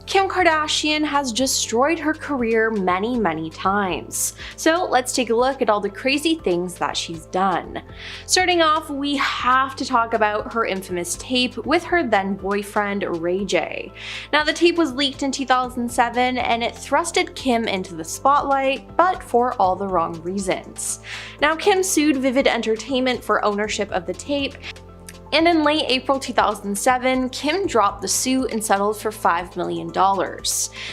Kim Kardashian has destroyed her career many times. So let's take a look at all the crazy things that she's done. Starting off, we have to talk about her infamous tape with her then boyfriend Ray J. Now the tape was leaked in 2007 and it thrusted Kim into the spotlight, but for all the wrong reasons. Now Kim sued Vivid Entertainment for ownership of the tape, and in late April 2007, Kim dropped the suit and settled for $5 million.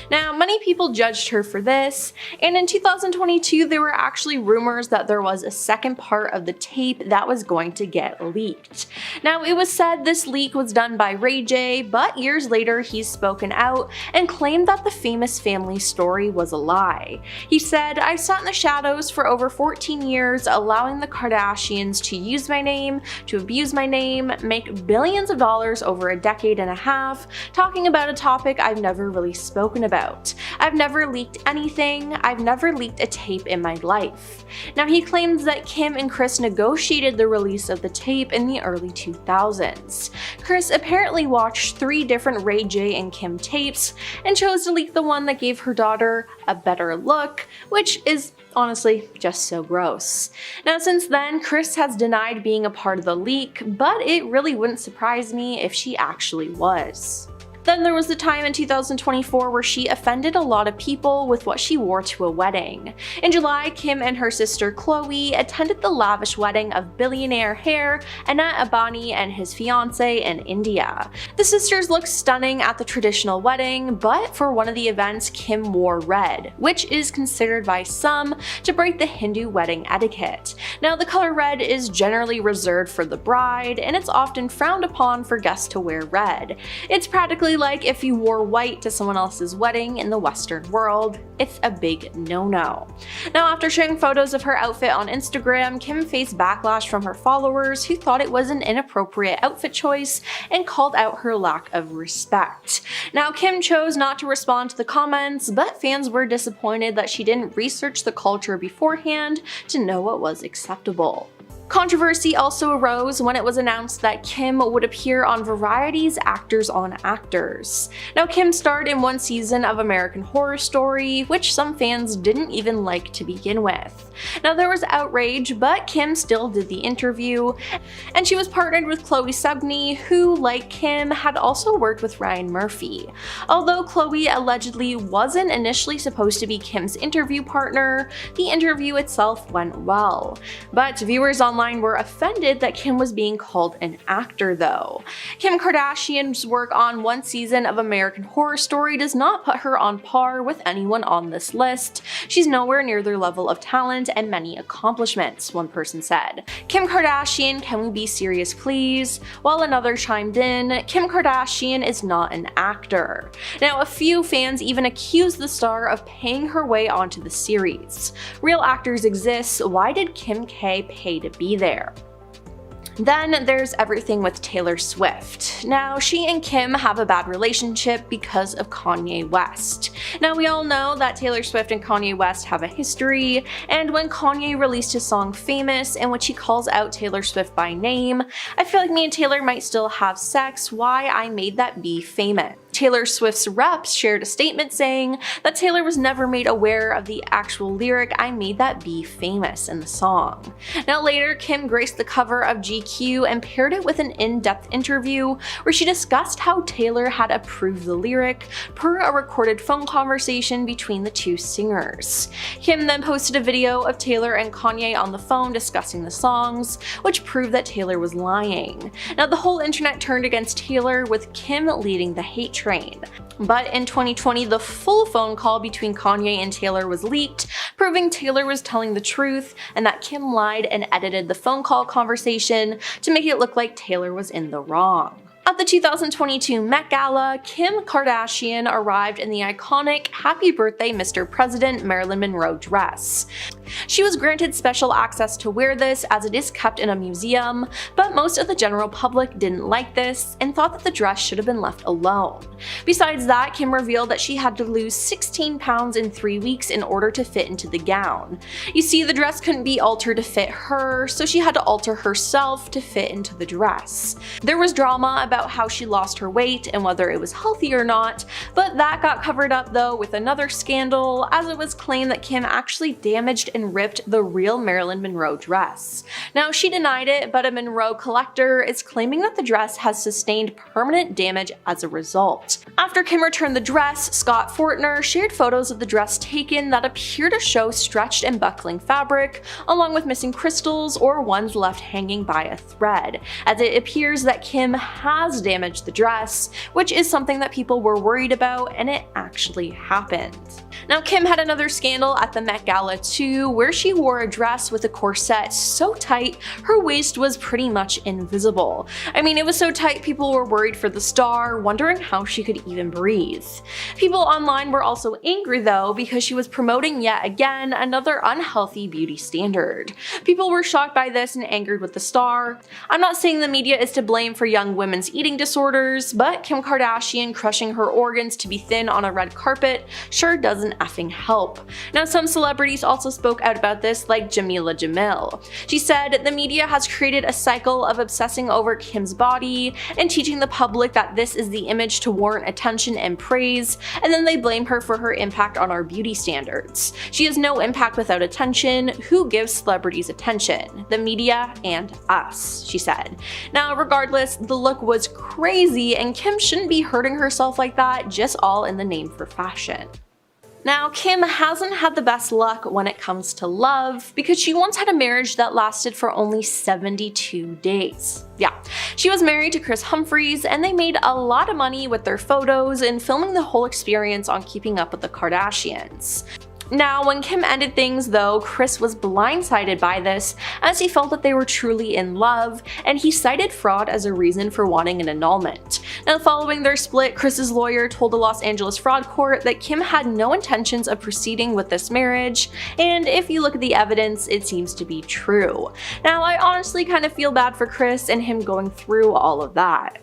Now, many people judged her for this, and in 2022 there were actually rumors that there was a second part of the tape that was going to get leaked. Now, it was said this leak was done by Ray J, but years later he's spoken out and claimed that the famous family story was a lie. He said, "I sat in the shadows for over 14 years, allowing the Kardashians to use my name, to abuse my name, make billions of dollars over a decade and a half, talking about a topic I've never really spoken about. I've never leaked anything. I've never leaked a tape in my life." Now he claims that Kim and Kris negotiated the release of the tape in the early 2000s. Kris apparently watched 3 different Ray J and Kim tapes and chose to leak the one that gave her daughter a better look, which is honestly just so gross. Now since then, Kris has denied being a part of the leak, but it really wouldn't surprise me if she actually was. Then there was the time in 2024 where she offended a lot of people with what she wore to a wedding. In July, Kim and her sister Khloe attended the lavish wedding of billionaire heir Anant Ambani and his fiancée in India. The sisters looked stunning at the traditional wedding, but for one of the events, Kim wore red, which is considered by some to break the Hindu wedding etiquette. Now, the color red is generally reserved for the bride, and it's often frowned upon for guests to wear red. It's practically like if you wore white to someone else's wedding in the Western world. It's a big no-no. Now, after sharing photos of her outfit on Instagram, Kim faced backlash from her followers who thought it was an inappropriate outfit choice and called out her lack of respect. Now, Kim chose not to respond to the comments, but fans were disappointed that she didn't research the culture beforehand to know what was acceptable. Controversy also arose when it was announced that Kim would appear on Variety's Actors on Actors. Now, Kim starred in 1 season of American Horror Story, which some fans didn't even like to begin with. Now, there was outrage, but Kim still did the interview, and she was partnered with Chloe Sevigny, who, like Kim, had also worked with Ryan Murphy. Although Chloe allegedly wasn't initially supposed to be Kim's interview partner, the interview itself went well. But viewers online were offended that Kim was being called an actor though. Kim Kardashian's work on 1 season of American Horror Story does not put her on par with anyone on this list. She's nowhere near their level of talent and many accomplishments, one person said. "Kim Kardashian, can we be serious please?" While another chimed in, "Kim Kardashian is not an actor." Now, a few fans even accused the star of paying her way onto the series. Real actors exist, why did Kim K pay to be there? Then there's everything with Taylor Swift. Now, she and Kim have a bad relationship because of Kanye West. Now, we all know that Taylor Swift and Kanye West have a history, and when Kanye released his song Famous, in which he calls out Taylor Swift by name, I feel like me and Taylor might still have sex, why I made that be famous. Taylor Swift's reps shared a statement saying that Taylor was never made aware of the actual lyric "I made that be famous" in the song. Now later, Kim graced the cover of GQ and paired it with an in-depth interview where she discussed how Taylor had approved the lyric per a recorded phone conversation between the 2 singers. Kim then posted a video of Taylor and Kanye on the phone discussing the songs, which proved that Taylor was lying. Now the whole internet turned against Taylor, with Kim leading the hate train. But in 2020, the full phone call between Kanye and Taylor was leaked, proving Taylor was telling the truth and that Kim lied and edited the phone call conversation to make it look like Taylor was in the wrong. At the 2022 Met Gala, Kim Kardashian arrived in the iconic "Happy Birthday, Mr. President" Marilyn Monroe dress. She was granted special access to wear this as it is kept in a museum, but most of the general public didn't like this and thought that the dress should have been left alone. Besides that, Kim revealed that she had to lose 16 pounds in 3 weeks in order to fit into the gown. You see, the dress couldn't be altered to fit her, so she had to alter herself to fit into the dress. There was drama about about how she lost her weight and whether it was healthy or not, but that got covered up though with another scandal, as it was claimed that Kim actually damaged and ripped the real Marilyn Monroe dress. Now, she denied it, but a Monroe collector is claiming that the dress has sustained permanent damage as a result. After Kim returned the dress, Scott Fortner shared photos of the dress taken that appear to show stretched and buckling fabric, along with missing crystals or ones left hanging by a thread, as it appears that Kim has damaged the dress, which is something that people were worried about, and it actually happened. Now, Kim had another scandal at the Met Gala too, where she wore a dress with a corset so tight her waist was pretty much invisible. I mean, it was so tight people were worried for the star, wondering how she could even breathe. People online were also angry though, because she was promoting yet again another unhealthy beauty standard. People were shocked by this and angered with the star. I'm not saying the media is to blame for young women's eating disorders, but Kim Kardashian crushing her organs to be thin on a red carpet sure doesn't effing help. Now, some celebrities also spoke out about this, like Jamila Jamil. She said, "The media has created a cycle of obsessing over Kim's body and teaching the public that this is the image to warrant attention and praise, and then they blame her for her impact on our beauty standards. She has no impact without attention. Who gives celebrities attention? The media and us," she said. Now, regardless, the look was crazy, and Kim shouldn't be hurting herself like that, just all in the name for fashion. Now, Kim hasn't had the best luck when it comes to love, because she once had a marriage that lasted for only 72 days. Yeah, she was married to Kris Humphries, and they made a lot of money with their photos and filming the whole experience on Keeping Up with the Kardashians. Now, when Kim ended things though, Kris was blindsided by this, as he felt that they were truly in love, and he cited fraud as a reason for wanting an annulment. Now, following their split, Kris's lawyer told the Los Angeles Fraud Court that Kim had no intentions of proceeding with this marriage, and if you look at the evidence, it seems to be true. Now, I honestly kind of feel bad for Kris and him going through all of that.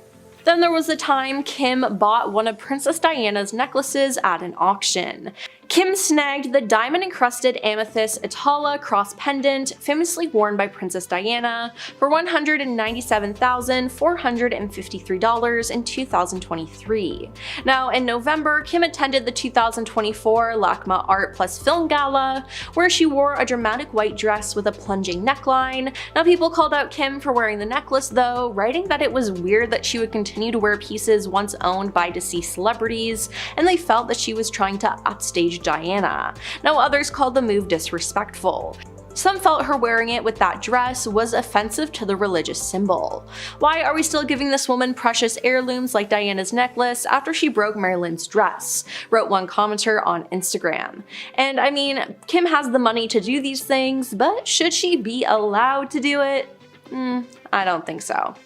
Then there was the time Kim bought one of Princess Diana's necklaces at an auction. Kim snagged the diamond-encrusted amethyst Atala cross pendant famously worn by Princess Diana for $197,453 in 2023. Now, in November, Kim attended the 2024 LACMA Art Plus Film Gala, where she wore a dramatic white dress with a plunging neckline. Now, people called out Kim for wearing the necklace though, writing that it was weird that she would continue to wear pieces once owned by deceased celebrities, and they felt that she was trying to upstage Diana. Now, others called the move disrespectful. Some felt her wearing it with that dress was offensive to the religious symbol. Why are we still giving this woman precious heirlooms like Diana's necklace after she broke Marilyn's dress? Wrote one commenter on Instagram. And I mean, Kim has the money to do these things, but should she be allowed to do it? I don't think so.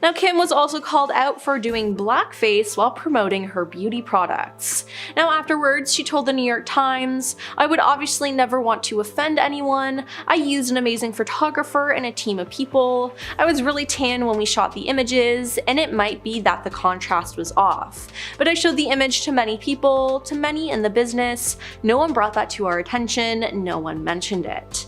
Now, Kim was also called out for doing blackface while promoting her beauty products. Now, afterwards, she told the New York Times, "I would obviously never want to offend anyone. I used an amazing photographer and a team of people. I was really tan when we shot the images, and it might be that the contrast was off. But I showed the image to many people, to many in the business. No one brought that to our attention, no one mentioned it."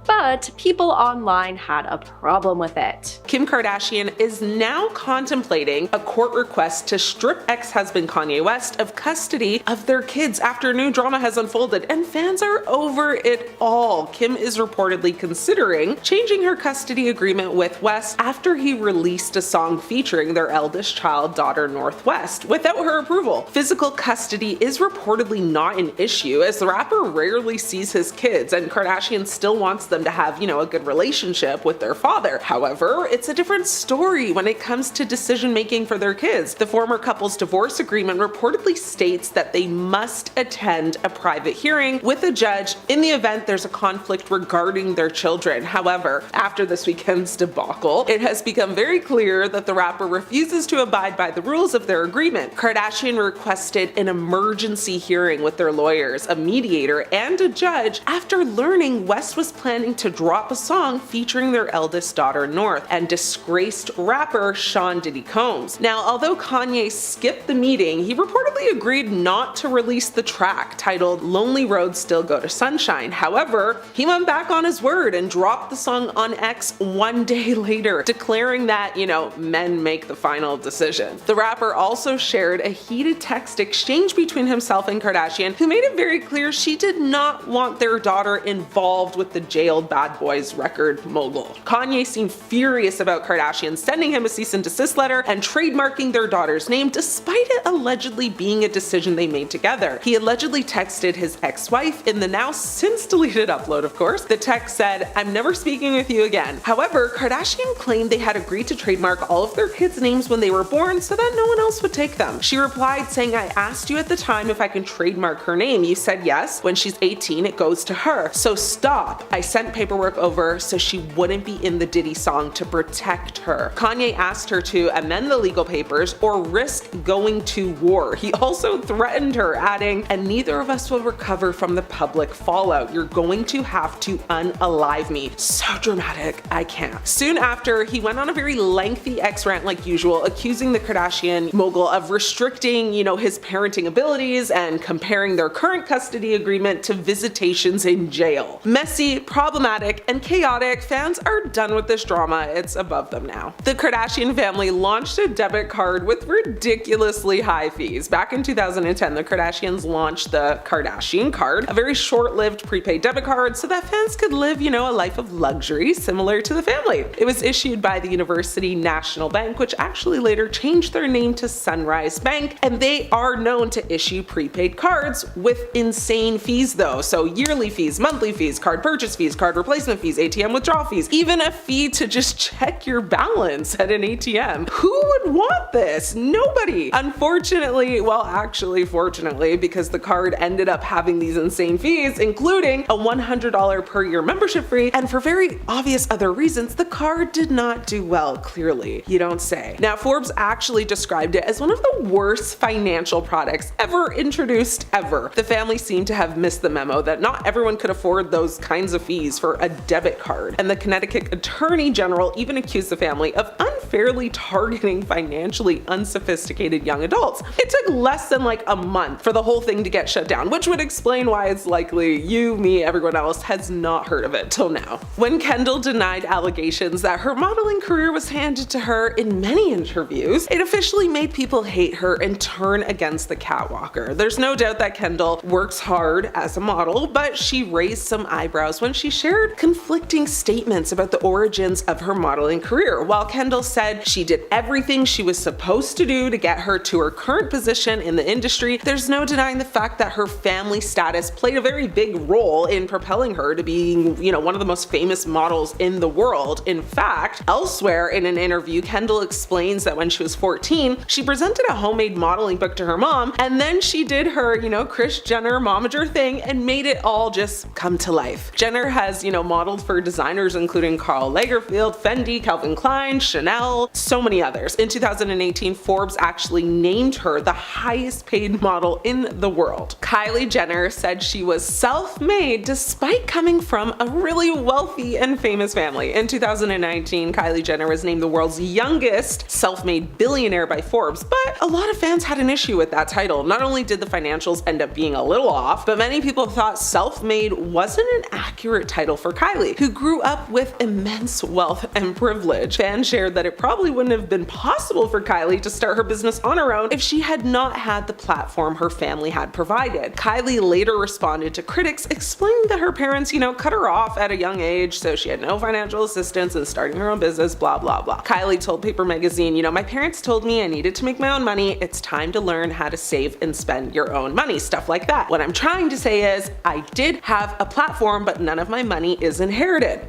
But people online had a problem with it. Kim Kardashian is now contemplating a court request to strip ex-husband Kanye West of custody of their kids after new drama has unfolded, and fans are over it all. Kim is reportedly considering changing her custody agreement with West after he released a song featuring their eldest child, daughter Northwest, without her approval. Physical custody is reportedly not an issue, as the rapper rarely sees his kids, and Kardashian still wants them to have, a good relationship with their father. However, it's a different story when it comes to decision making for their kids. The former couple's divorce agreement reportedly states that they must attend a private hearing with a judge in the event there's a conflict regarding their children. However, after this weekend's debacle, it has become very clear that the rapper refuses to abide by the rules of their agreement. Kardashian requested an emergency hearing with their lawyers, a mediator, and a judge after learning West was planning to drop a song featuring their eldest daughter North, and and disgraced rapper Sean Diddy Combs. Now, although Kanye skipped the meeting, he reportedly agreed not to release the track titled Lonely Roads Still Go to Sunshine. However, he went back on his word and dropped the song on X one day later, declaring that, men make the final decision. The rapper also shared a heated text exchange between himself and Kardashian, who made it very clear she did not want their daughter involved with the jailed Bad Boys record mogul. Kanye seemed furious about Kardashian sending him a cease and desist letter and trademarking their daughter's name, despite it allegedly being a decision they made together. He allegedly texted his ex-wife in the now since deleted upload, of course. The text said, "I'm never speaking with you again." However, Kardashian claimed they had agreed to trademark all of their kids' names when they were born so that no one else would take them. She replied saying, "I asked you at the time if I can trademark her name. You said yes. When she's 18, it goes to her. So stop. I sent paperwork over so she wouldn't be in the Diddy song to protect her." Kanye asked her to amend the legal papers or risk going to war. He also threatened her, adding, "And neither of us will recover from the public fallout. You're going to have to unalive me." So dramatic, I can't. Soon after, he went on a very lengthy X-rant like usual, accusing the Kardashian mogul of restricting, his parenting abilities and comparing their current custody agreement to visitations in jail. Messy, problematic, and chaotic. Fans are done with this drama. It's above them now. The Kardashian family launched a debit card with ridiculously high fees. Back in 2010, the Kardashians launched the Kardashian card, a very short-lived prepaid debit card so that fans could live, a life of luxury similar to the family. It was issued by the University National Bank, which actually later changed their name to Sunrise Bank, and they are known to issue prepaid cards with insane fees though. So yearly fees, monthly fees, card purchase fees, card replacement fees, ATM withdrawal fees, even a fee to just check your balance at an ATM. Who would want this? Nobody. Unfortunately, actually fortunately, because the card ended up having these insane fees, including a $100 per year membership fee, and for very obvious other reasons, the card did not do well, clearly. You don't say. Now, Forbes actually described it as one of the worst financial products ever introduced ever. The family seemed to have missed the memo that not everyone could afford those kinds of fees for a debit card, and the Connecticut Attorney General even accused the family of unfairly targeting financially unsophisticated young adults. It took less than a month for the whole thing to get shut down, which would explain why it's likely you, me, everyone else has not heard of it till now. When Kendall denied allegations that her modeling career was handed to her in many interviews, it officially made people hate her and turn against the catwalker. There's no doubt that Kendall works hard as a model, but she raised some eyebrows when she shared conflicting statements about the origins of her modeling career. While Kendall said she did everything she was supposed to do to get her to her current position in the industry, there's no denying the fact that her family status played a very big role in propelling her to being, one of the most famous models in the world. In fact, elsewhere in an interview, Kendall explains that when she was 14, she presented a homemade modeling book to her mom, and then she did her, Kris Jenner momager thing and made it all just come to life. Jenner has, modeled for designers including Karl Lagerfeld, Fendi, Calvin Klein, Chanel, so many others. In 2018, Forbes actually named her the highest paid model in the world. Kylie Jenner said she was self-made despite coming from a really wealthy and famous family. In 2019, Kylie Jenner was named the world's youngest self-made billionaire by Forbes, but a lot of fans had an issue with that title. Not only did the financials end up being a little off, but many people thought self-made wasn't an accurate title for Kylie, who grew up with immense wealth and privilege. Fans shared that it probably wouldn't have been possible for Kylie to start her business on her own if she had not had the platform her family had provided. Kylie later responded to critics explaining that her parents, cut her off at a young age, so she had no financial assistance in starting her own business, blah, blah, blah. Kylie told Paper Magazine, my parents told me I needed to make my own money. It's time to learn how to save and spend your own money, stuff like that. What I'm trying to say is I did have a platform, but none of my money is inherited.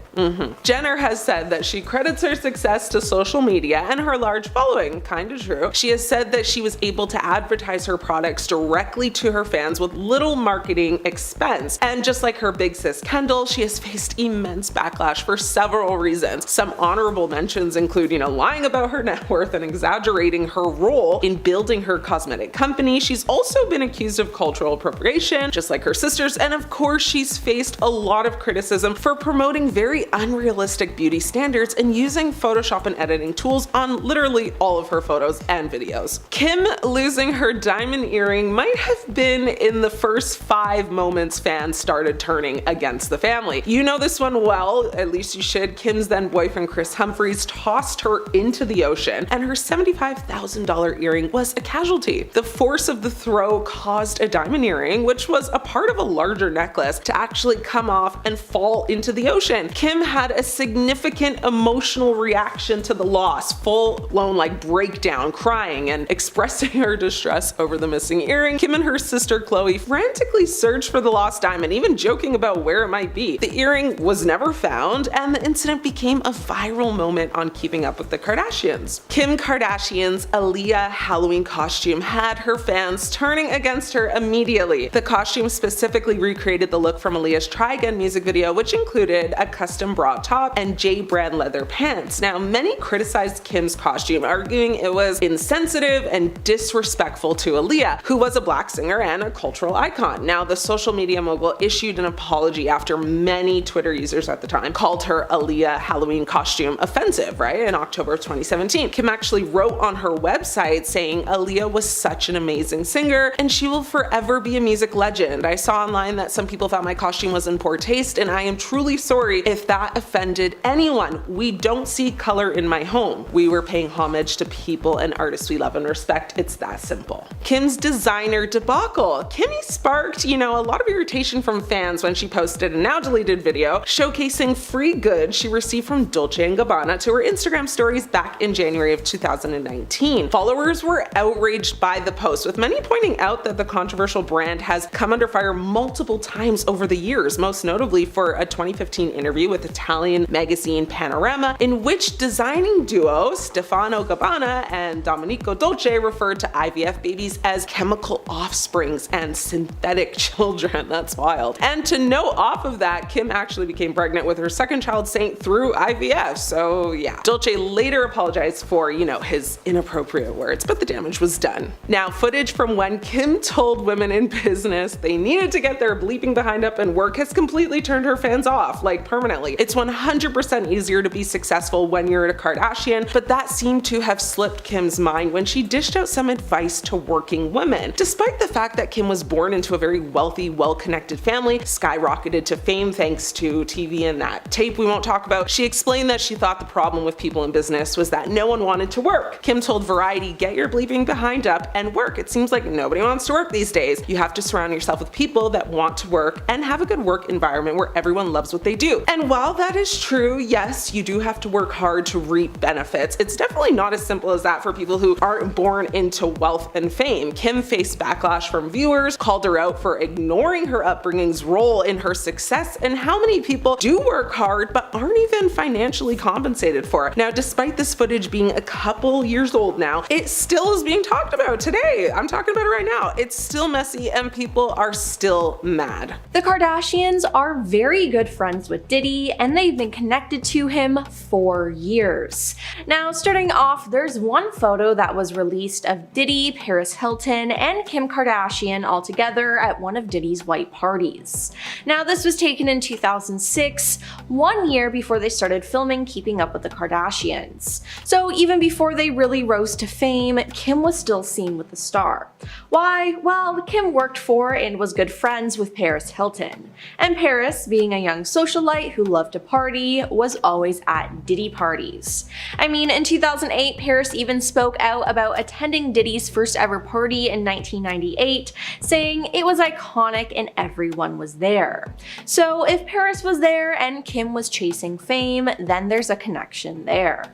Jenner has said that she credits her success to social media and her large following. Kinda true. She has said that she was able to advertise her products directly to her fans with little marketing expense. And just like her big sis Kendall, she has faced immense backlash for several reasons. Some honorable mentions include, lying about her net worth and exaggerating her role in building her cosmetic company. She's also been accused of cultural appropriation, just like her sisters, and of course she's faced a lot of criticism for promoting very unrealistic beauty standards and and using Photoshop and editing tools on literally all of her photos and videos. Kim losing her diamond earring might have been in the first 5 moments fans started turning against the family. You know this one well, at least you should. Kim's then boyfriend Chris Humphries tossed her into the ocean, and her $75,000 earring was a casualty. The force of the throw caused a diamond earring, which was a part of a larger necklace, to actually come off and fall into the ocean. Kim had a significant emotional reaction to the loss, full-blown like breakdown, crying and expressing her distress over the missing earring. Kim and her sister Chloe frantically searched for the lost diamond, even joking about where it might be. The earring was never found, and the incident became a viral moment on Keeping Up with the Kardashians. Kim Kardashian's Aaliyah Halloween costume had her fans turning against her immediately. The costume specifically recreated the look from Aaliyah's Try Again music video, which included a custom bra top and J brand leather pants. Now, many criticized Kim's costume, arguing it was insensitive and disrespectful to Aaliyah, who was a black singer and a cultural icon. Now, the social media mogul issued an apology after many Twitter users at the time called her Aaliyah Halloween costume offensive, right? In October of 2017. Kim actually wrote on her website saying Aaliyah was such an amazing singer and she will forever be a music legend. I saw online that some people thought my costume was in poor taste, and I am truly sorry if that offended anyone. We don't see color in my home. We were paying homage to people and artists we love and respect. It's that simple. Kim's designer debacle. Kimmy sparked, a lot of irritation from fans when she posted a now deleted video showcasing free goods she received from Dolce & Gabbana to her Instagram stories back in January of 2019. Followers were outraged by the post, with many pointing out that the controversial brand has come under fire multiple times over the years, most notably for a 2015 interview with Italian magazine Panorama, in which designing duo Stefano Gabbana and Domenico Dolce referred to IVF babies as chemical offsprings and synthetic children. That's wild. And to note off of that, Kim actually became pregnant with her second child Saint through IVF. So yeah. Dolce later apologized for, his inappropriate words, but the damage was done. Now, footage from when Kim told women in business they needed to get their bleeping behind up and work has completely turned her fans off, like permanently. It's 100% easier to be successful when you're a Kardashian, but that seemed to have slipped Kim's mind when she dished out some advice to working women. Despite the fact that Kim was born into a very wealthy, well-connected family, skyrocketed to fame thanks to TV and that tape we won't talk about, she explained that she thought the problem with people in business was that no one wanted to work. Kim told Variety, "Get your bleeping behind up and work. It seems like nobody wants to work these days. You have to surround yourself with people that want to work and have a good work environment where everyone loves what they do." And while that is true, yes, you do have to work hard to reap benefits. It's definitely not as simple as that for people who aren't born into wealth and fame. Kim faced backlash from viewers, called her out for ignoring her upbringing's role in her success, and how many people do work hard but aren't even financially compensated for it. Now, despite this footage being a couple years old now, it still is being talked about today. I'm talking about it right now. It's still messy and people are still mad. The Kardashians are very good friends with Diddy, and they've been connected to him for years. Now, starting off, there's one photo that was released of Diddy, Paris Hilton, and Kim Kardashian all together at one of Diddy's white parties. Now, this was taken in 2006, 1 year before they started filming Keeping Up with the Kardashians. So even before they really rose to fame, Kim was still seen with the star. Why? Well, Kim worked for and was good friends with Paris Hilton. And Paris, being a young socialite who loved to party, was always at Diddy parties. I mean, in 2008, Paris even spoke out about attending Diddy's first ever party in 1998, saying it was iconic and everyone was there. So if Paris was there and Kim was chasing fame, then there's a connection there.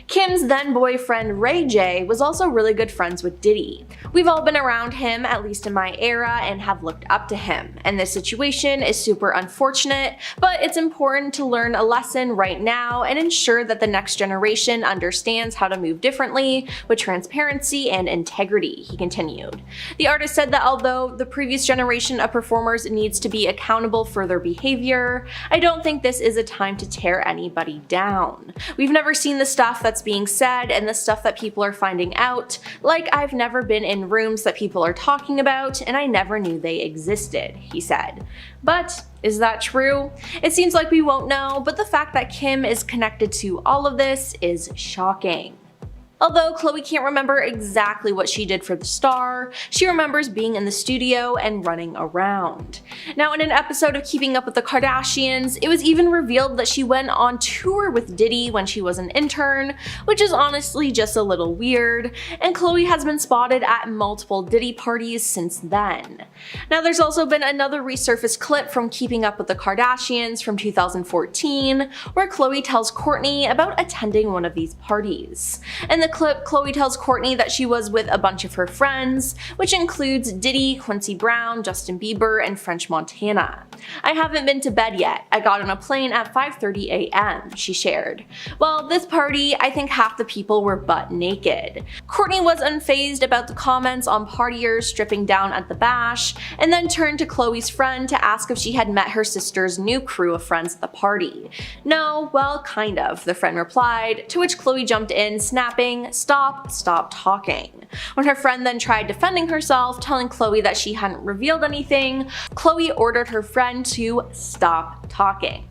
Kim's then boyfriend Ray J was also really good friends with Diddy. We've all been around him, at least in my era, and have looked up to him. And this situation is super unfortunate, but it's important to learn a lesson right now and ensure that the next generation understands how to move differently with transparency and integrity, he continued. The artist said that although the previous generation of performers needs to be accountable for their behavior, I don't think this is a time to tear anybody down. We've never seen the stuff stuff that's being said and the stuff that people are finding out. Like, I've never been in rooms that people are talking about and I never knew they existed, he said. But is that true? It seems like we won't know, but the fact that Kim is connected to all of this is shocking. Although Khloe can't remember exactly what she did for the star, she remembers being in the studio and running around. Now, in an episode of Keeping Up with the Kardashians, it was even revealed that she went on tour with Diddy when she was an intern, which is honestly just a little weird, and Khloe has been spotted at multiple Diddy parties since then. Now, there's also been another resurfaced clip from Keeping Up with the Kardashians from 2014, where Khloe tells Kourtney about attending one of these parties. In the clip, Khloe tells Kourtney that she was with a bunch of her friends, which includes Diddy, Quincy Brown, Justin Bieber, and French Montana. I haven't been to bed yet. I got on a plane at 5:30 a.m., she shared. Well, this party, I think half the people were butt naked. Kourtney was unfazed about the comments on partiers stripping down at the bash, and then turned to Khloe's friend to ask if she had met her sister's new crew of friends at the party. No, well, kind of, the friend replied, to which Khloe jumped in, snapping, "Stop talking." When her friend then tried defending herself, telling Khloe that she hadn't revealed anything, Khloe ordered her friend to stop talking.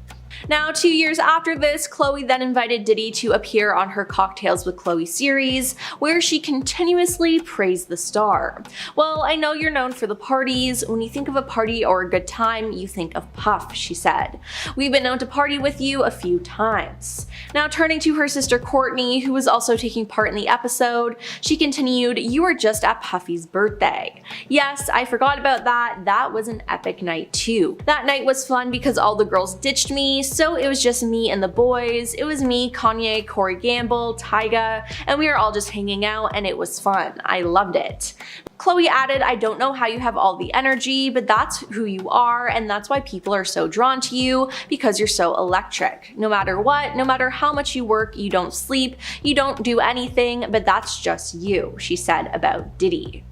Now, 2 years after this, Khloe then invited Diddy to appear on her Cocktails with Khloe series, where she continuously praised the star. Well, I know you're known for the parties. When you think of a party or a good time, you think of Puff, she said. We've been known to party with you a few times. Now, turning to her sister Kourtney, who was also taking part in the episode, she continued, "You were just at Puffy's birthday. Yes, I forgot about that. That was an epic night too. That night was fun because all the girls ditched me, so it was just me and the boys. It was me, Kanye, Corey Gamble, Tyga, and we were all just hanging out and it was fun. I loved it." Khloe added, "I don't know how you have all the energy, but that's who you are, and that's why people are so drawn to you, because you're so electric. No matter what, no matter how much you work, you don't sleep, you don't do anything, but that's just you," she said about Diddy.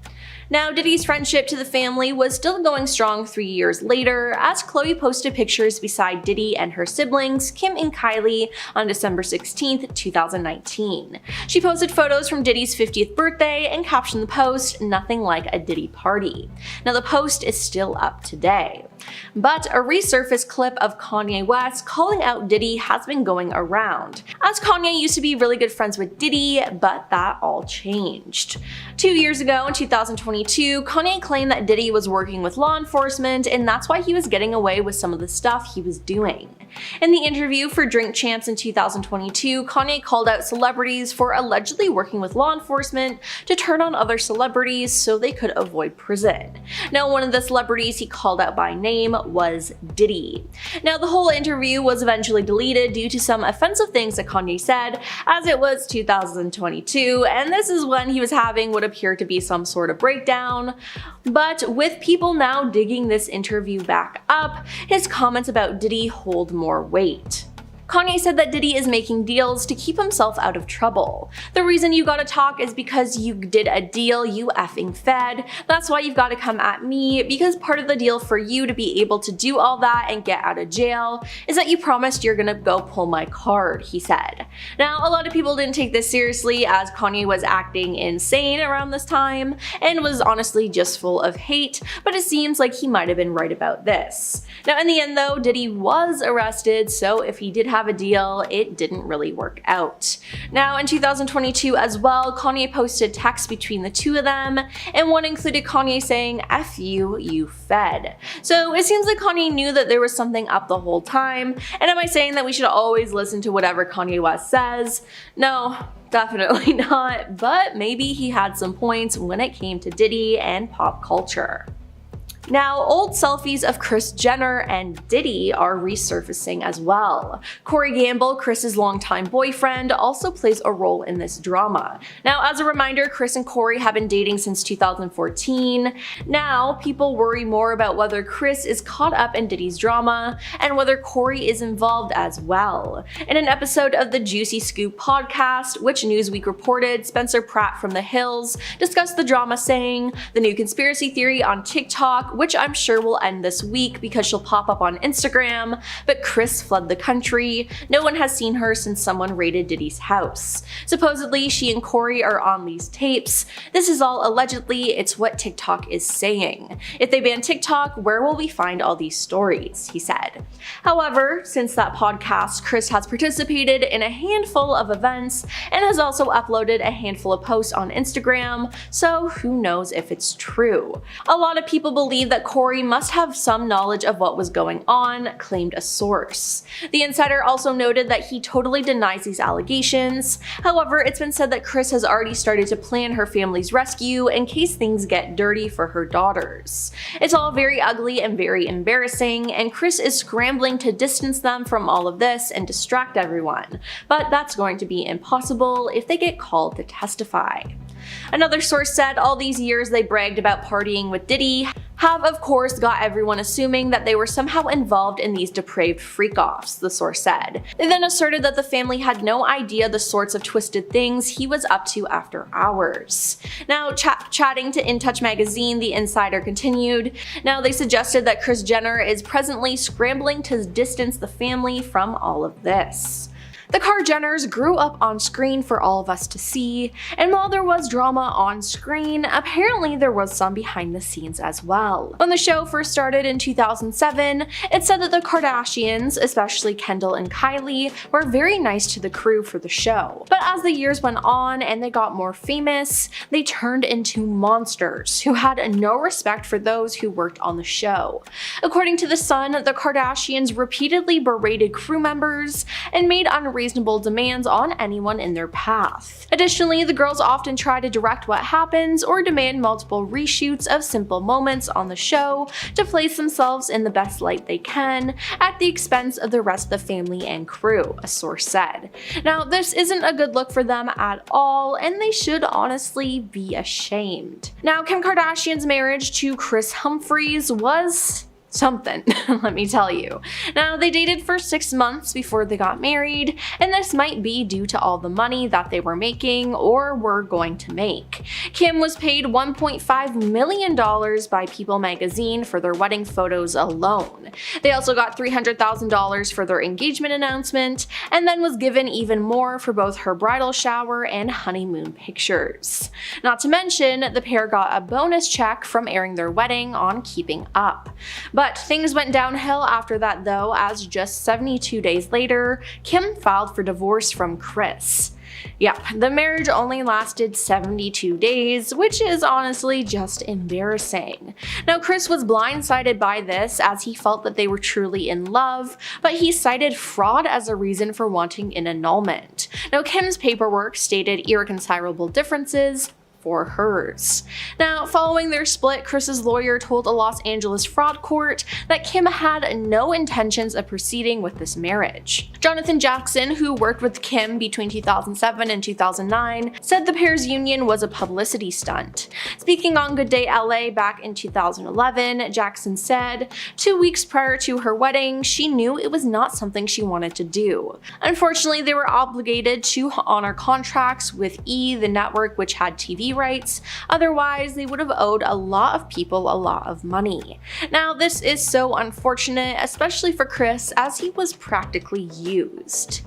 Now, Diddy's friendship to the family was still going strong 3 years later, as Khloe posted pictures beside Diddy and her siblings, Kim and Kylie, on December 16th, 2019. She posted photos from Diddy's 50th birthday and captioned the post, "Nothing like a Diddy party." Now, the post is still up today. But a resurfaced clip of Kanye West calling out Diddy has been going around, as Kanye used to be really good friends with Diddy, but that all changed. 2 years ago, in 2022, Kanye claimed that Diddy was working with law enforcement, and that's why he was getting away with some of the stuff he was doing. In the interview for Drink Champs in 2022, Kanye called out celebrities for allegedly working with law enforcement to turn on other celebrities so they could avoid prison. Now, one of the celebrities he called out by name was Diddy. Now, the whole interview was eventually deleted due to some offensive things that Kanye said, as it was 2022, and this is when he was having what appeared to be some sort of breakdown. But with people now digging this interview back up, his comments about Diddy hold more weight. Kanye said that Diddy is making deals to keep himself out of trouble. "The reason you gotta talk is because you did a deal, you effing fed. That's why you've gotta come at me, because part of the deal for you to be able to do all that and get out of jail is that you promised you're gonna go pull my card," he said. Now, a lot of people didn't take this seriously, as Kanye was acting insane around this time and was honestly just full of hate, but it seems like he might have been right about this. Now, in the end though, Diddy was arrested, so if he did have a deal, it didn't really work out. Now, in 2022 as well, Kanye posted texts between the two of them, and one included Kanye saying, "F you, you fed." So it seems like Kanye knew that there was something up the whole time. And am I saying that we should always listen to whatever Kanye West says? No, definitely not, but maybe he had some points when it came to Diddy and pop culture. Now, old selfies of Kris Jenner and Diddy are resurfacing as well. Corey Gamble, Kris's longtime boyfriend, also plays a role in this drama. Now, as a reminder, Kris and Corey have been dating since 2014. Now, people worry more about whether Kris is caught up in Diddy's drama and whether Corey is involved as well. In an episode of the Juicy Scoop podcast, which Newsweek reported, Spencer Pratt from The Hills discussed the drama, saying, "The new conspiracy theory on TikTok TikTok, which I'm sure will end this week because she'll pop up on Instagram, but Kris fled the country. No one has seen her since someone raided Diddy's house. Supposedly, she and Corey are on these tapes. This is all allegedly, it's what TikTok is saying. If they ban TikTok, where will we find all these stories? He said. However, since that podcast, Kris has participated in a handful of events and has also uploaded a handful of posts on Instagram, so who knows if it's true. A lot of people believe that Corey must have some knowledge of what was going on, claimed a source. The insider also noted that he totally denies these allegations. However, it's been said that Kris has already started to plan her family's rescue in case things get dirty for her daughters. It's all very ugly and very embarrassing, and Kris is scrambling to distance them from all of this and distract everyone, but that's going to be impossible if they get called to testify. Another source said all these years they bragged about partying with Diddy have of course got everyone assuming that they were somehow involved in these depraved freak-offs, the source said. They then asserted that the family had no idea the sorts of twisted things he was up to after hours. Now, chatting to In Touch magazine, the insider continued, now they suggested that Kris Jenner is presently scrambling to distance the family from all of this. The Kar-Jenners grew up on screen for all of us to see, and while there was drama on screen, apparently there was some behind the scenes as well. When the show first started in 2007, it said that the Kardashians, especially Kendall and Kylie, were very nice to the crew for the show. But as the years went on and they got more famous, they turned into monsters who had no respect for those who worked on the show. According to The Sun, the Kardashians repeatedly berated crew members and made unreasonable demands on anyone in their path. Additionally, the girls often try to direct what happens or demand multiple reshoots of simple moments on the show to place themselves in the best light they can at the expense of the rest of the family and crew, a source said. Now, this isn't a good look for them at all, and they should honestly be ashamed. Now, Kim Kardashian's marriage to Kris Humphries was something, let me tell you. Now, they dated for 6 months before they got married, and this might be due to all the money that they were making or were going to make. Kim was paid $1.5 million by People magazine for their wedding photos alone. They also got $300,000 for their engagement announcement, and then was given even more for both her bridal shower and honeymoon pictures. Not to mention, the pair got a bonus check from airing their wedding on Keeping Up. But things went downhill after that though, as just 72 days later, Kim filed for divorce from Kris. Yep, the marriage only lasted 72 days, which is honestly just embarrassing. Now, Kris was blindsided by this as he felt that they were truly in love, but he cited fraud as a reason for wanting an annulment. Now, Kim's paperwork stated irreconcilable differences for hers. Now, following their split, Kris's lawyer told a Los Angeles fraud court that Kim had no intentions of proceeding with this marriage. Jonathan Jackson, who worked with Kim between 2007 and 2009, said the pair's union was a publicity stunt. Speaking on Good Day LA back in 2011, Jackson said, 2 weeks prior to her wedding, she knew it was not something she wanted to do. Unfortunately, they were obligated to honor contracts with E! The network, which had TV rights, otherwise they would have owed a lot of people a lot of money. Now, this is so unfortunate, especially for Kris, as he was practically used.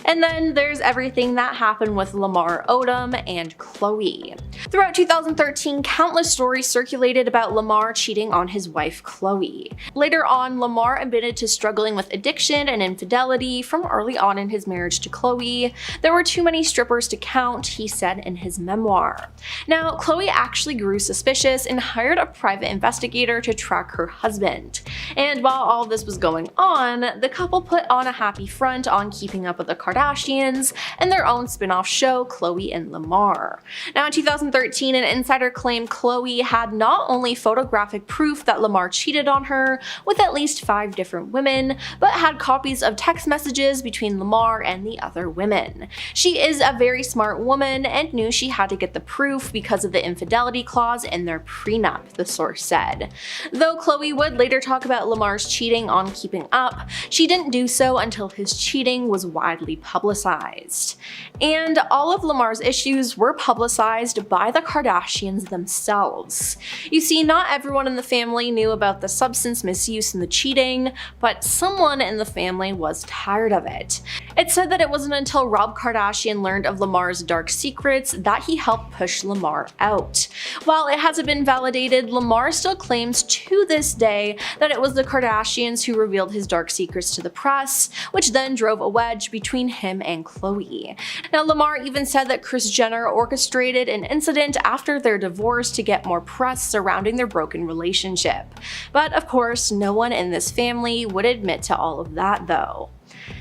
And then there's everything that happened with Lamar Odom and Khloe. Throughout 2013, countless stories circulated about Lamar cheating on his wife Khloe. Later on, Lamar admitted to struggling with addiction and infidelity from early on in his marriage to Khloe. There were too many strippers to count, he said in his memoir. Now, Khloe actually grew suspicious and hired a private investigator to track her husband. And while all this was going on, the couple put on a happy front on Keeping Up with the Kardashians and their own spin-off show, Khloe and Lamar. Now, in 2013, an insider claimed Khloe had not only photographic proof that Lamar cheated on her with at least 5 different women, but had copies of text messages between Lamar and the other women. She is a very smart woman and knew she had to get the proof proof because of the infidelity clause in their prenup, the source said. Though Khloe would later talk about Lamar's cheating on Keeping Up, she didn't do so until his cheating was widely publicized. And all of Lamar's issues were publicized by the Kardashians themselves. You see, not everyone in the family knew about the substance misuse and the cheating, but someone in the family was tired of it. It's said that it wasn't until Rob Kardashian learned of Lamar's dark secrets that he helped push Lamar out. While it hasn't been validated, Lamar still claims to this day that it was the Kardashians who revealed his dark secrets to the press, which then drove a wedge between him and Khloe. Now, Lamar even said that Kris Jenner orchestrated an incident after their divorce to get more press surrounding their broken relationship. But of course, no one in this family would admit to all of that though.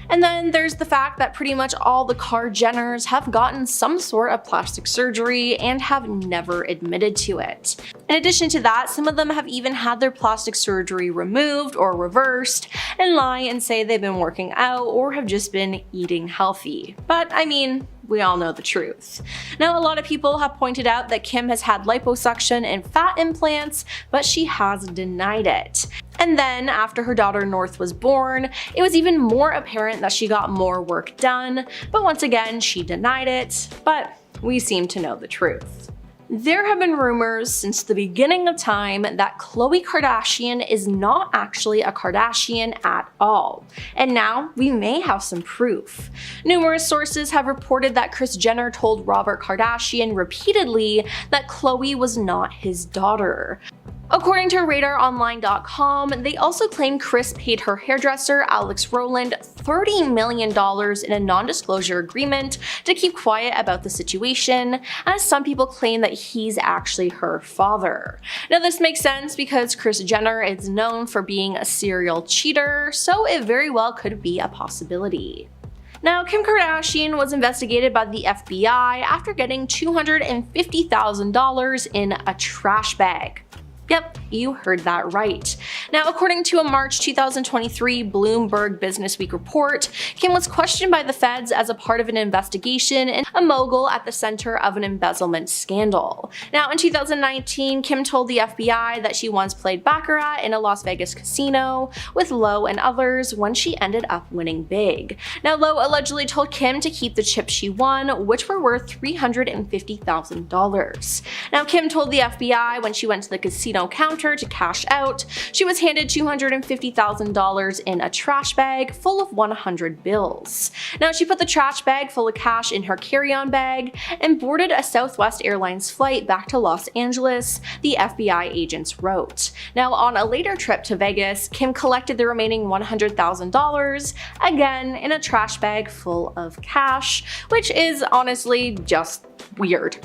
And then there's the fact that pretty much all the Kar-Jenners have gotten some sort of plastic surgery and have never admitted to it. In addition to that, some of them have even had their plastic surgery removed or reversed and lie and say they've been working out or have just been eating healthy. But I mean, we all know the truth. Now, a lot of people have pointed out that Kim has had liposuction and fat implants, but she has denied it. And then, after her daughter North was born, it was even more apparent that she got more work done, but once again, she denied it, but we seem to know the truth. There have been rumors since the beginning of time that Khloe Kardashian is not actually a Kardashian at all, and now we may have some proof. Numerous sources have reported that Kris Jenner told Robert Kardashian repeatedly that Khloe was not his daughter. According to RadarOnline.com, they also claim Kris paid her hairdresser, Alex Rowland, $30 million in a non-disclosure agreement to keep quiet about the situation, as some people claim that he's actually her father. Now, this makes sense because Kris Jenner is known for being a serial cheater, so it very well could be a possibility. Now, Kim Kardashian was investigated by the FBI after getting $250,000 in a trash bag. Yep, you heard that right. Now, according to a March 2023 Bloomberg Businessweek report, Kim was questioned by the feds as a part of an investigation and a mogul at the center of an embezzlement scandal. Now, in 2019, Kim told the FBI that she once played baccarat in a Las Vegas casino with Lowe and others when she ended up winning big. Now, Lowe allegedly told Kim to keep the chips she won, which were worth $350,000. Now, Kim told the FBI when she went to the casino counter to cash out, she was handed $250,000 in a trash bag full of 100 bills. Now, she put the trash bag full of cash in her carry-on bag and boarded a Southwest Airlines flight back to Los Angeles, the FBI agents wrote. Now, on a later trip to Vegas, Kim collected the remaining $100,000, again in a trash bag full of cash, which is honestly just weird.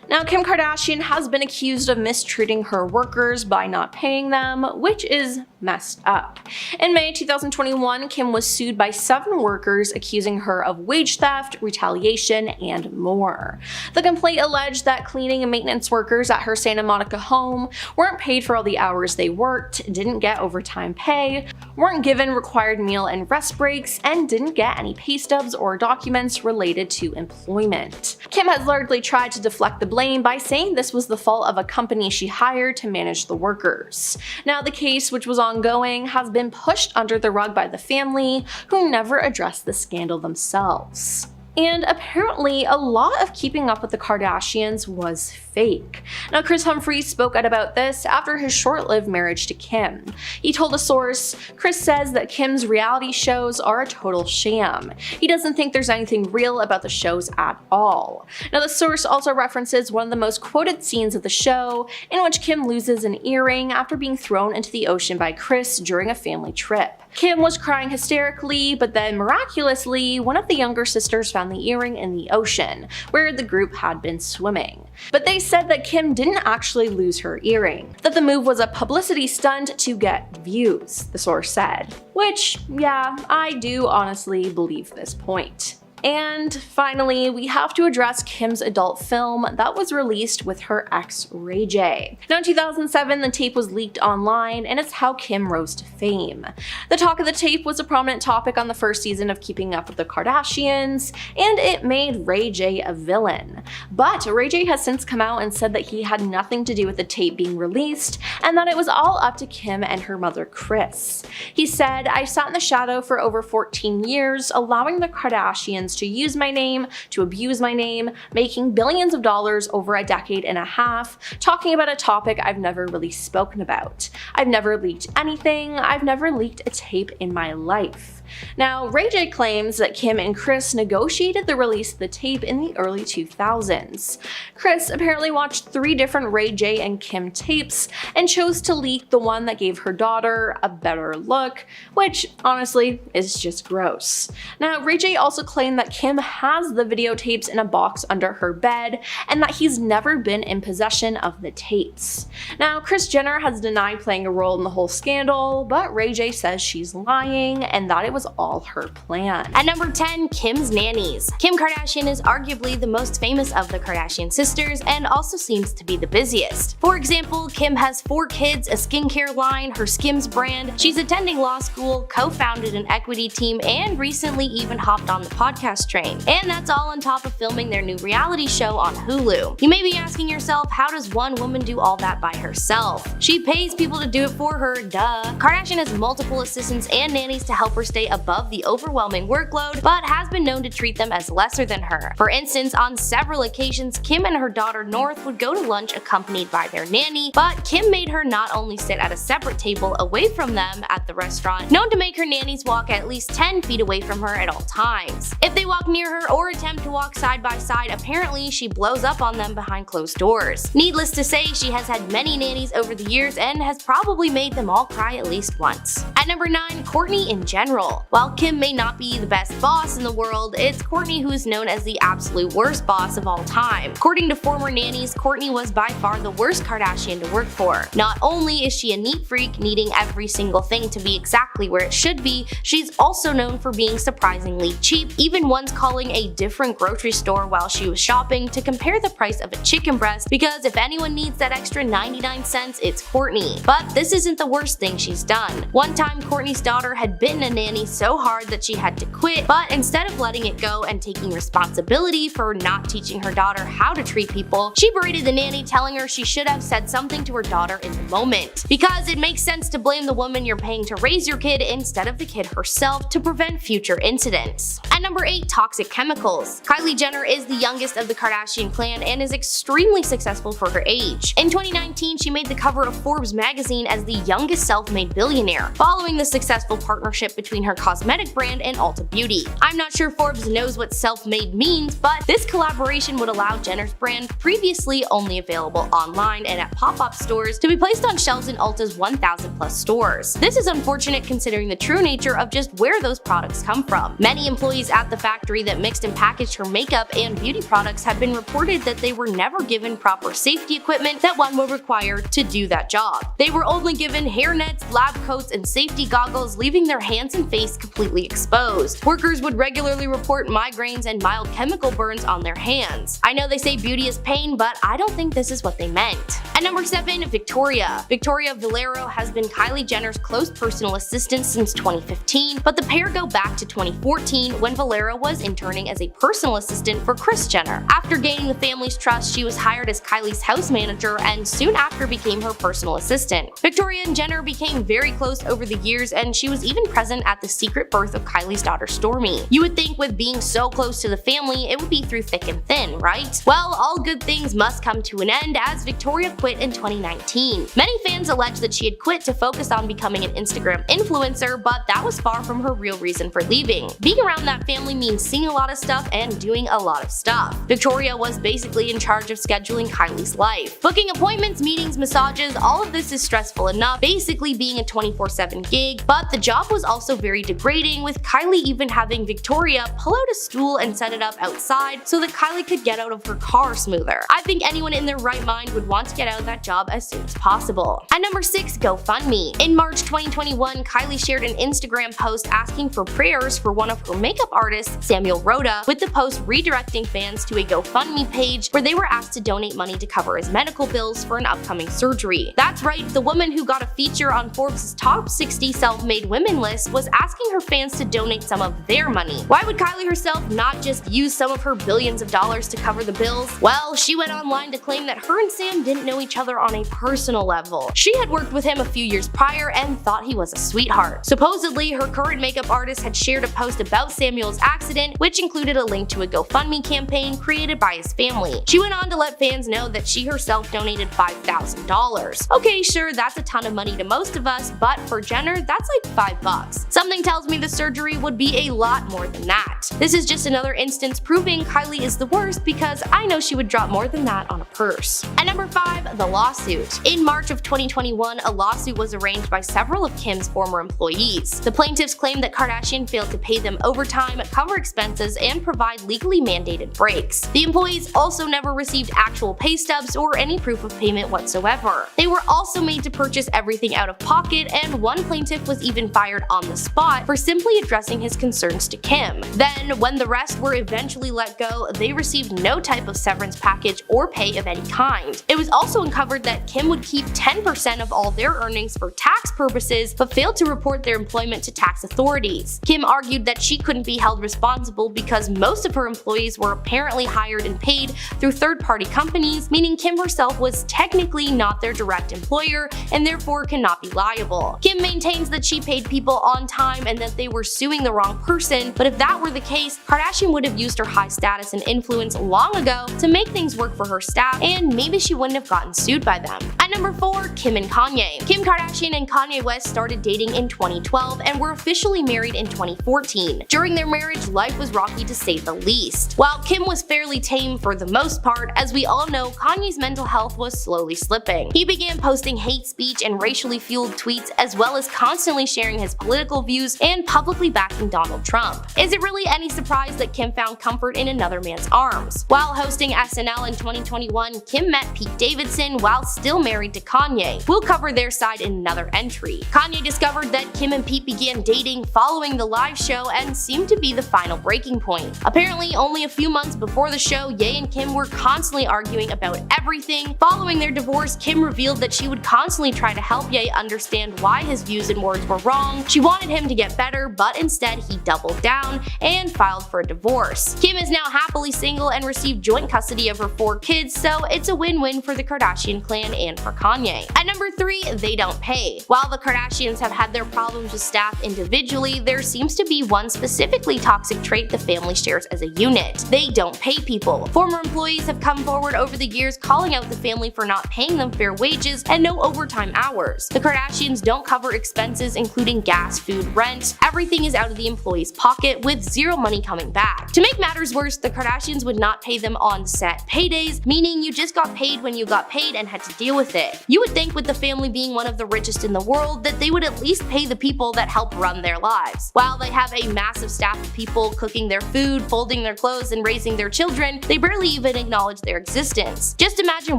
Now, Kim Kardashian has been accused of mistreating her workers by not paying them, which is messed up. In May 2021, Kim was sued by 7 workers accusing her of wage theft, retaliation, and more. The complaint alleged that cleaning and maintenance workers at her Santa Monica home weren't paid for all the hours they worked, didn't get overtime pay, weren't given required meal and rest breaks, and didn't get any pay stubs or documents related to employment. Kim has largely tried to deflect the blame by saying this was the fault of a company she hired to manage the workers. Now, the case, which was ongoing, has been pushed under the rug by the family, who never addressed the scandal themselves. And apparently, a lot of Keeping Up with the Kardashians was fake. Now, Kris Humphries spoke out about this after his short-lived marriage to Kim. He told a source, "Kris says that Kim's reality shows are a total sham. He doesn't think there's anything real about the shows at all." Now, the source also references one of the most quoted scenes of the show, in which Kim loses an earring after being thrown into the ocean by Kris during a family trip. Kim was crying hysterically, but then miraculously, one of the younger sisters found the earring in the ocean, where the group had been swimming. But they said that Kim didn't actually lose her earring, that the move was a publicity stunt to get views, the source said. Which, yeah, I do honestly believe this point. And finally, we have to address Kim's adult film that was released with her ex Ray J. Now in 2007, the tape was leaked online, and it's how Kim rose to fame. The talk of the tape was a prominent topic on the first season of Keeping Up with the Kardashians, and it made Ray J a villain. But Ray J has since come out and said that he had nothing to do with the tape being released, and that it was all up to Kim and her mother Kris. He said, "I sat in the shadow for over 14 years, allowing the Kardashians to use my name, to abuse my name, making billions of dollars over a decade and a half, talking about a topic I've never really spoken about. I've never leaked anything, I've never leaked a tape in my life." Now, Ray J claims that Kim and Kris negotiated the release of the tape in the early 2000s. Kris apparently watched 3 different Ray J and Kim tapes and chose to leak the one that gave her daughter a better look, which honestly is just gross. Now, Ray J also claimed that Kim has the videotapes in a box under her bed and that he's never been in possession of the tapes. Now, Kris Jenner has denied playing a role in the whole scandal, but Ray J says she's lying and that it was all her plan. At number 10, Kim's nannies. Kim Kardashian is arguably the most famous of the Kardashian sisters and also seems to be the busiest. For example, Kim has 4 kids, a skincare line, her Skims brand, she's attending law school, co-founded an equity team, and recently even hopped on the podcast train. And that's all on top of filming their new reality show on Hulu. You may be asking yourself, how does one woman do all that by herself? She pays people to do it for her, duh. Kardashian has multiple assistants and nannies to help her stay above the overwhelming workload, but has been known to treat them as lesser than her. For instance, on several occasions, Kim and her daughter North would go to lunch accompanied by their nanny, but Kim made her not only sit at a separate table away from them at the restaurant, known to make her nannies walk at least 10 feet away from her at all times. If they walk near her or attempt to walk side by side, apparently she blows up on them behind closed doors. Needless to say, she has had many nannies over the years and has probably made them all cry at least once. At number 9, Kourtney in general. While Kim may not be the best boss in the world, it's Kourtney who is known as the absolute worst boss of all time. According to former nannies, Kourtney was by far the worst Kardashian to work for. Not only is she a neat freak, needing every single thing to be exactly where it should be, she's also known for being surprisingly cheap, even once calling a different grocery store while she was shopping to compare the price of a chicken breast, because if anyone needs that extra 99 cents, it's Kourtney. But this isn't the worst thing she's done. One time, Kourtney's daughter had bitten a nanny so hard that she had to quit, but instead of letting it go and taking responsibility for not teaching her daughter how to treat people, she berated the nanny, telling her she should have said something to her daughter in the moment. Because it makes sense to blame the woman you're paying to raise your kid instead of the kid herself to prevent future incidents. At number 8, toxic chemicals. Kylie Jenner is the youngest of the Kardashian clan and is extremely successful for her age. In 2019, she made the cover of Forbes magazine as the youngest self-made billionaire, following the successful partnership between her cosmetic brand and Ulta Beauty. I'm not sure Forbes knows what self-made means, but this collaboration would allow Jenner's brand, previously only available online and at pop-up stores, to be placed on shelves in Ulta's 1,000 plus stores. This is unfortunate considering the true nature of just where those products come from. Many employees at the factory that mixed and packaged her makeup and beauty products have been reported that they were never given proper safety equipment that one would require to do that job. They were only given hairnets, lab coats, and safety goggles, leaving their hands and face completely exposed. Workers would regularly report migraines and mild chemical burns on their hands. I know they say beauty is pain, but I don't think this is what they meant. At number 7, Victoria. Victoria Valero has been Kylie Jenner's close personal assistant since 2015, but the pair go back to 2014 when Valero was interning as a personal assistant for Kris Jenner. After gaining the family's trust, she was hired as Kylie's house manager and soon after became her personal assistant. Victoria and Jenner became very close over the years, and she was even present at the secret birth of Kylie's daughter Stormi. You would think with being so close to the family, it would be through thick and thin, right? Well, all good things must come to an end as Victoria quit in 2019. Many fans allege that she had quit to focus on becoming an Instagram influencer, but that was far from her real reason for leaving. Being around that family means seeing a lot of stuff and doing a lot of stuff. Victoria was basically in charge of scheduling Kylie's life. Booking appointments, meetings, massages, all of this is stressful enough, basically being a 24/7 gig, but the job was also very degrading, with Kylie even having Victoria pull out a stool and set it up outside so that Kylie could get out of her car smoother. I think anyone in their right mind would want to get out of that job as soon as possible. At number 6, GoFundMe. In March 2021, Kylie shared an Instagram post asking for prayers for one of her makeup artists Samuel Rhoda, with the post redirecting fans to a GoFundMe page where they were asked to donate money to cover his medical bills for an upcoming surgery. That's right, the woman who got a feature on Forbes' top 60 self-made women list was asking her fans to donate some of their money. Why would Kylie herself not just use some of her billions of dollars to cover the bills? Well, she went online to claim that her and Sam didn't know each other on a personal level. She had worked with him a few years prior and thought he was a sweetheart. Supposedly, her current makeup artist had shared a post about Samuel's accident, which included a link to a GoFundMe campaign created by his family. She went on to let fans know that she herself donated $5,000. Okay, sure, that's a ton of money to most of us, but for Jenner, that's like $5. Something tells me the surgery would be a lot more than that. This is just another instance proving Kylie is the worst, because I know she would drop more than that on a purse. At number 5, the lawsuit. In March of 2021, a lawsuit was arranged by several of Kim's former employees. The plaintiffs claimed that Kardashian failed to pay them overtime, cover expenses, and provide legally mandated breaks. The employees also never received actual pay stubs or any proof of payment whatsoever. They were also made to purchase everything out of pocket, and one plaintiff was even fired on the spot for simply addressing his concerns to Kim. Then, when the rest were eventually let go, they received no type of severance package or pay of any kind. It was also uncovered that Kim would keep 10% of all their earnings for tax purposes, but failed to report their employment to tax authorities. Kim argued that she couldn't be held responsible because most of her employees were apparently hired and paid through third-party companies, meaning Kim herself was technically not their direct employer and therefore cannot be liable. Kim maintains that she paid people on time and that they were suing the wrong person, but if that were the case, Kardashian would have used her high status and influence long ago to make things work for her staff, and maybe she wouldn't have gotten sued by them. At number 4, Kim and Kanye. Kim Kardashian and Kanye West started dating in 2012 and were officially married in 2014. During their marriage, life was rocky to say the least. While Kim was fairly tame for the most part, as we all know, Kanye's mental health was slowly slipping. He began posting hate speech and racially fueled tweets, as well as constantly sharing his political views and publicly backing Donald Trump. Is it really any surprise that Kim found comfort in another man's arms? While hosting SNL in 2021, Kim met Pete Davidson while still married to Kanye. We'll cover their side in another entry. Kanye discovered that Kim and Pete began dating following the live show and seemed to be the final breaking point. Apparently, only a few months before the show, Ye and Kim were constantly arguing about everything. Following their divorce, Kim revealed that she would constantly try to help Ye understand why his views and words were wrong. She wanted him to get better, but instead he doubled down and filed for a divorce. Kim is now happily single and received joint custody of her 4 kids, so it's a win-win for the Kardashian clan and for Kanye. At number 3, they don't pay. While the Kardashians have had their problems with staff individually, there seems to be one specifically toxic trait the family shares as a unit. They don't pay people. Former employees have come forward over the years calling out the family for not paying them fair wages and no overtime hours. The Kardashians don't cover expenses including gas, food, rent. Everything is out of the employee's pocket with zero money coming back. To make matters worse, the Kardashians would not pay them on set paydays, meaning you just got paid when you got paid and had to deal with it. You would think with the family being one of the richest in the world that they would at least pay the people that help run their lives. While they have a massive staff of people cooking their food, folding their clothes, and raising their children, they barely even acknowledge their existence. Just imagine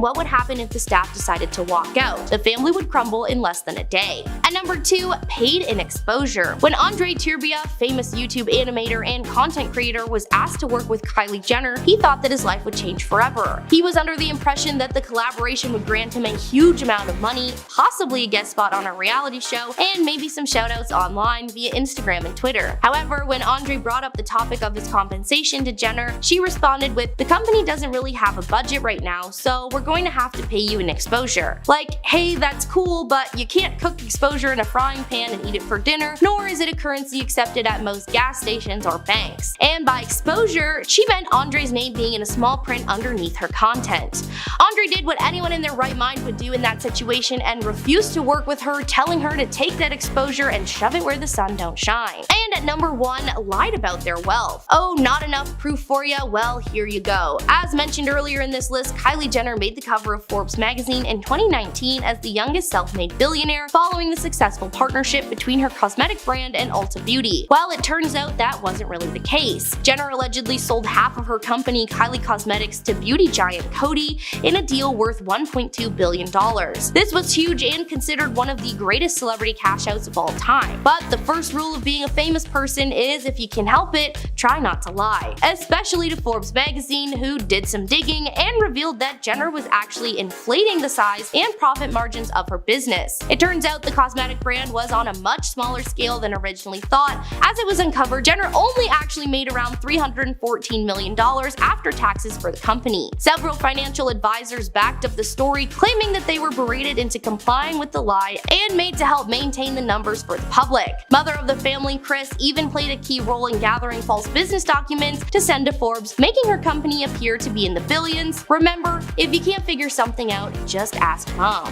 what would happen if the staff decided to walk out. The family would crumble in less than a day. At number 2, paid in exposure. When Andre Turbia, famous YouTube animator and content creator, was asked to work with Kylie Jenner, he thought that his life would change forever. He was under the impression that the collaboration would grant him a huge amount of money, possibly a guest spot on a reality show, and maybe some shoutouts online via Instagram and Twitter. However, when Andre brought up the topic of his compensation to Jenner, she responded with, "The company doesn't really have a budget right now, so we're going to have to pay you in exposure." Like, hey, that's cool, but you can't cook exposure in a frying pan and eat it for dinner, nor is it a currency accepted at most gas stations or banks. And by exposure, she meant Andre's name being in a small print underneath her content. Andre did what anyone in their right mind would do in that situation and refused to work with her, telling her to take that exposure and shove it where the sun don't shine. And at number 1, lied about their wealth. Oh, not enough proof for ya? Well, here you go. As mentioned earlier in this list, Kylie Jenner made the cover of Forbes magazine in 2019 as the youngest self-made billionaire, following the successful partnership between her cosmetic brand and Ulta Beauty. Well, it turns out that wasn't really the case. Jenner allegedly sold half of her company, Kylie Cosmetics, to beauty giant Coty in a deal worth $1.2 billion. This was huge and considered one of the greatest celebrity cash outs of all time. But the first rule of being a famous person is if you can help help it, try not to lie. Especially to Forbes magazine, who did some digging and revealed that Jenner was actually inflating the size and profit margins of her business. It turns out the cosmetic brand was on a much smaller scale than originally thought. As it was uncovered, Jenner only actually made around $314 million after taxes for the company. Several financial advisors backed up the story, claiming that they were berated into complying with the lie and made to help maintain the numbers for the public. Mother of the family, Kris, even played a key role in gathering false business documents to send to Forbes, making her company appear to be in the billions. Remember, if you can't figure something out, just ask mom.